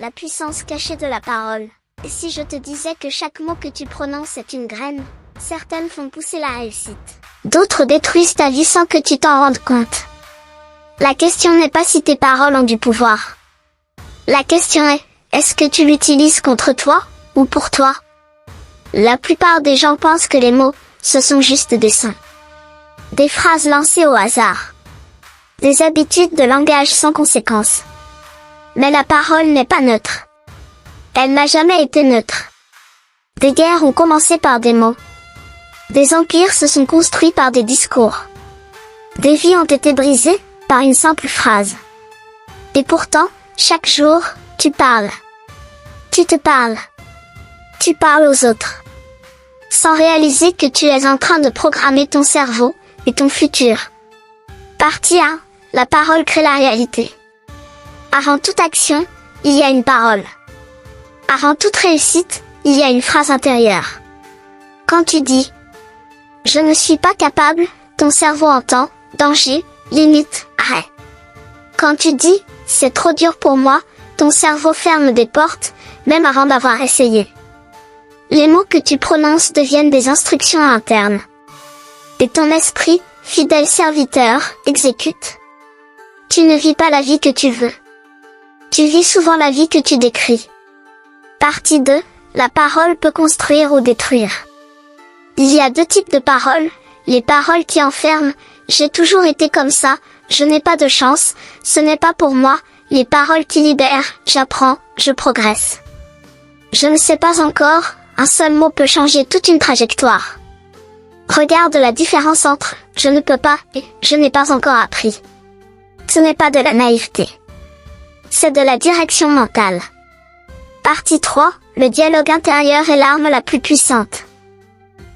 la puissance cachée de la parole. Et si je te disais que chaque mot que tu prononces est une graine, certaines font pousser la réussite. D'autres détruisent ta vie sans que tu t'en rendes compte. La question n'est pas si tes paroles ont du pouvoir. La question est ce que tu l'utilises contre toi, ou pour toi? La plupart des gens pensent que les mots, ce sont juste des sons. Des phrases lancées au hasard. Des habitudes de langage sans conséquence. Mais la parole n'est pas neutre. Elle n'a jamais été neutre. Des guerres ont commencé par des mots. Des empires se sont construits par des discours. Des vies ont été brisées par une simple phrase. Et pourtant, chaque jour, tu parles. Tu te parles. Tu parles aux autres. Sans réaliser que tu es en train de programmer ton cerveau et ton futur. Partie 1. La parole crée la réalité. Avant toute action, il y a une parole. Avant toute réussite, il y a une phrase intérieure. Quand tu dis « Je ne suis pas capable », ton cerveau entend « danger, limite, arrêt ». Quand tu dis « c'est trop dur pour moi », ton cerveau ferme des portes, même avant d'avoir essayé. Les mots que tu prononces deviennent des instructions internes. Et ton esprit, fidèle serviteur, exécute. Tu ne vis pas la vie que tu veux. Tu vis souvent la vie que tu décris. Partie 2. La parole peut construire ou détruire. Il y a deux types de paroles, les paroles qui enferment, j'ai toujours été comme ça, je n'ai pas de chance, ce n'est pas pour moi, les paroles qui libèrent, j'apprends, je progresse. Je ne sais pas encore, un seul mot peut changer toute une trajectoire. Regarde la différence entre « je ne peux pas » et « je n'ai pas encore appris ». Ce n'est pas de la naïveté. C'est de la direction mentale. Partie 3. Le dialogue intérieur est l'arme la plus puissante.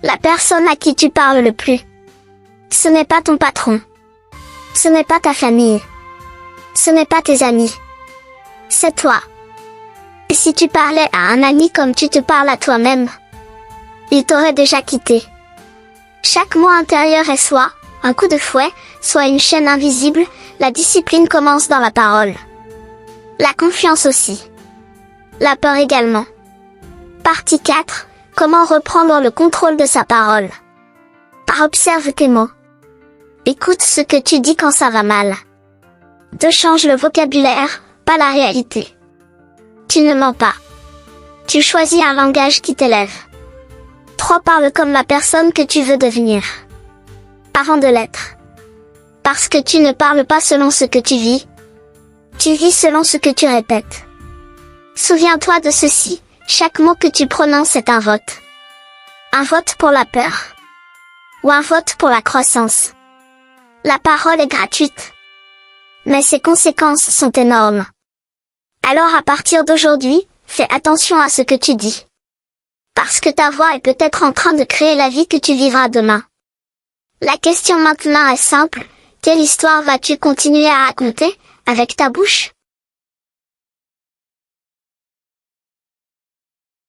La personne à qui tu parles le plus. Ce n'est pas ton patron. Ce n'est pas ta famille. Ce n'est pas tes amis. C'est toi. Et si tu parlais à un ami comme tu te parles à toi-même, il t'aurait déjà quitté. Chaque mot intérieur est soit un coup de fouet, soit une chaîne invisible, la discipline commence dans la parole. La confiance aussi. La peur également. Partie 4. Comment reprendre le contrôle de sa parole. Observe tes mots. Écoute ce que tu dis quand ça va mal. 2. Change le vocabulaire, pas la réalité. Tu ne mens pas. Tu choisis un langage qui t'élève. 3. Parle comme la personne que tu veux devenir. Avant de l'être. Parce que tu ne parles pas selon ce que tu vis. Tu vis selon ce que tu répètes. Souviens-toi de ceci, chaque mot que tu prononces est un vote. Un vote pour la peur. Ou un vote pour la croissance. La parole est gratuite. Mais ses conséquences sont énormes. Alors à partir d'aujourd'hui, fais attention à ce que tu dis. Parce que ta voix est peut-être en train de créer la vie que tu vivras demain. La question maintenant est simple, quelle histoire vas-tu continuer à raconter, avec ta bouche ?